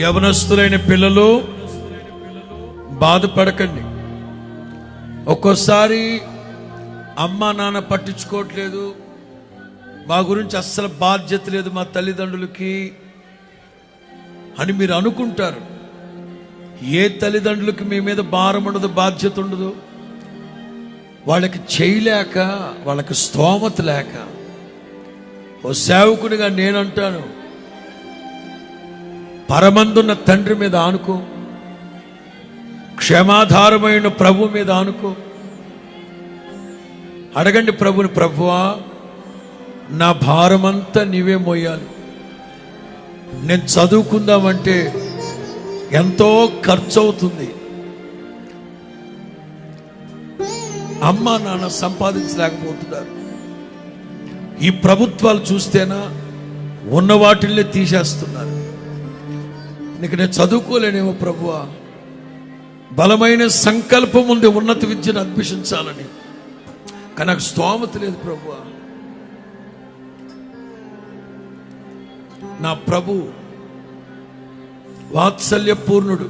యవనస్తులైన పిల్లలు బాధపడకండి. ఒక్కోసారి అమ్మ నాన్న పట్టించుకోవట్లేదు, మా గురించి అస్సలు బాధ్యత లేదు మా తల్లిదండ్రులకి అని మీరు అనుకుంటారు. ఏ తల్లిదండ్రులకి మీ మీద భారం ఉండదు, బాధ్యత ఉండదు. వాళ్ళకి చేయలేక, వాళ్ళకి స్తోమత లేక. ఓ సేవకునిగా నేనంటాను, పరమందున్న తండ్రి మీద ఆనుకో, క్షమాధారమైన ప్రభు మీద ఆనుకో. అడగండి ప్రభుని, ప్రభువా నా భారమంతా నీవే మోయాలి. నేను చదువుకుందామంటే ఎంతో ఖర్చు అవుతుంది, అమ్మ నాన్న సంపాదించలేకపోతున్నారు. ఈ ప్రభుత్వాలు చూస్తేనా ఉన్న వాటిల్ని తీసేస్తున్నారు. నీకు నేను చదువుకోలేనేమో ప్రభువా, బలమైన సంకల్పం ఉంది ఉన్నత విద్యను అభ్యసించాలని, కానీ నాకు స్తోమత లేదు ప్రభువా. నా ప్రభు వాత్సల్యపూర్ణుడు,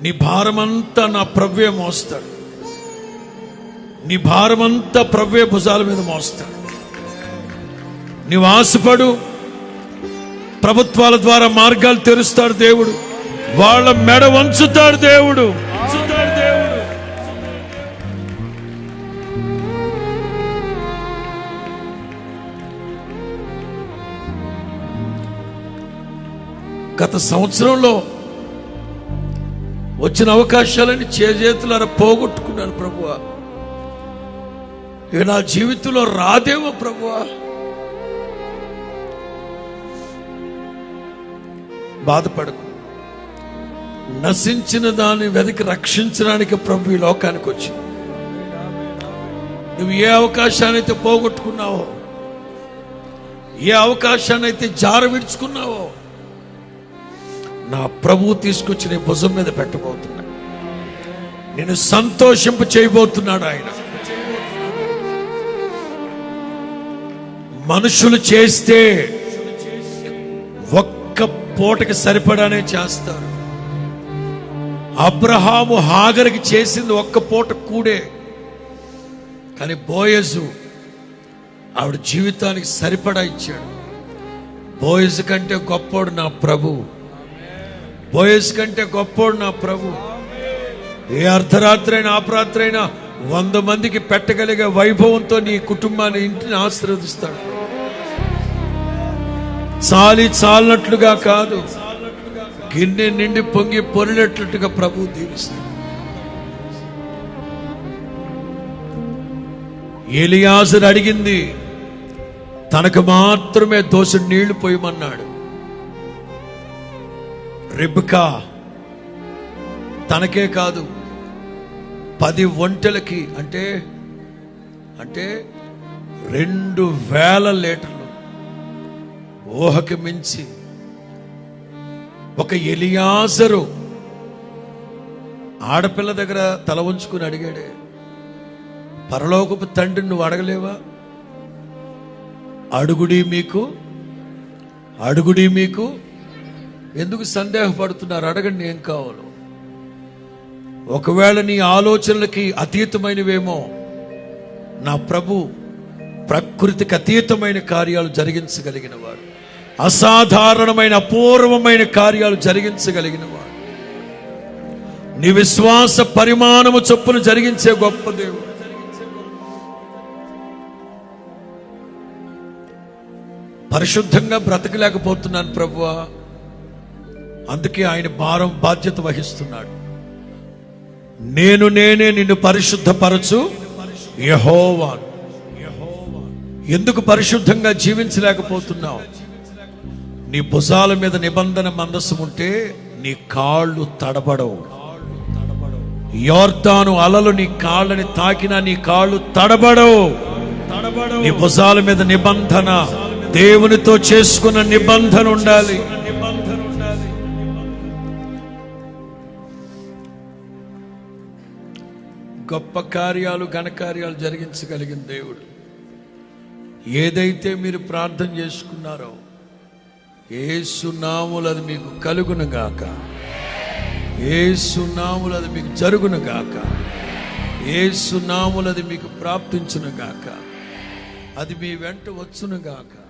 నీ భారమంతా నా ప్రభువే మోస్తాడు. నీ భారమంతా ప్రభువే భుజాల మీద మోస్తాడు. నీవు ఆశపడు, ప్రభుత్వాల ద్వారా మార్గాలు తెరుస్తాడు దేవుడు, వాళ్ళ మెడ వంచుతాడు దేవుడు. గత సంవత్సరంలో వచ్చిన అవకాశాలని చేతులారా పోగొట్టుకున్నాను ప్రభువా. ఇక నా జీవితంలో రాదేమో ప్రభువా. బాధపడకు, నశించిన దాన్ని వెతికి రక్షించడానికి ప్రభు ఈ లోకానికి వచ్చి, నువ్వు ఏ అవకాశాన్ని అయితే పోగొట్టుకున్నావో, ఏ అవకాశాన్ని అయితే జార విడుచుకున్నావో, నా ప్రభు తీసుకొచ్చి నీ భుజం మీద పెట్టబోతున్నా. నేను సంతోషింప చేయబోతున్నాడు ఆయన. మనుషులు చేస్తే ఒక్క పూటకి సరిపడానే చేస్తారు. అబ్రహాము హాగరికి చేసింది ఒక్క పూట కూడే, కానీ బోయజు ఆవిడ జీవితానికి సరిపడా ఇచ్చాడు. బోయజు కంటే గొప్పోడు నా ప్రభు, బోయజు కంటే గొప్పోడు నా ప్రభు. ఏ అర్ధరాత్రి అయినా అపరాత్రి అయినా 100 మందికి పెట్టగలిగే వైభవంతో నీ కుటుంబాన్ని, ఇంటిని ఆశీర్వదిస్తాడు. చాలినట్లుగా కాదు, గిన్నె నిండి పొంగి పొరినట్లుగా ప్రభు దీవిస్తాడు. ఎలియాజరు అడిగింది, తనకు మాత్రమే దోసెడు నీళ్లు పోయమన్నాడు. రిబ్కా తనకే కాదు 10 ఒంటెలకి, అంటే 2000 లీటర్లు ఊహకి మించి. ఒక ఎలియాజరు ఆడపిల్ల దగ్గర తల ఉంచుకుని అడిగాడే, పరలోకపు తండ్రిని నువ్వు అడగలేవా? అడుగుడి మీకు ఎందుకు సందేహపడుతున్నారు? అడగండి ఏం కావాలో. ఒకవేళ నీ ఆలోచనలకి అతీతమైనవేమో, నా ప్రభు ప్రకృతికి అతీతమైన కార్యాలు జరిగించగలిగిన వాడు, అసాధారణమైన అపూర్వమైన కార్యాలు జరిగించగలిగిన వాడు, నీ విశ్వాస పరిమాణము చొప్పున జరిగించే గొప్ప దేవుడు. పరిశుద్ధంగా బ్రతకలేకపోతున్నాను ప్రభువా, అందుకే ఆయన భారం బాధ్యత వహిస్తున్నాడు. నేనే నిన్ను పరిశుద్ధపరచు యెహోవా. ఎందుకు పరిశుద్ధంగా జీవించలేకపోతున్నావు? నీ భుజాల మీద నిబంధన మందసం ఉంటే నీ కాళ్ళు తడబడవు. యోర్దాను అలలు నీ కాళ్ళని తాకినా నీ కాళ్ళు తడబడవు. నీ భుజాల మీద నిబంధన, దేవునితో చేసుకున్న నిబంధన ఉండాలి. గొప్ప కార్యాలు, ఘనకార్యాలు జరిగించగలిగిన దేవుడు. ఏదైతే మీరు ప్రార్థన చేసుకున్నారో యేసు నామములో అది మీకు కలుగును గాక. యేసు నామములో అది మీకు జరుగును గాక. యేసు నామములో అది మీకు ప్రాప్తించును గాక. అది మీ వెంట వచ్చును గాక.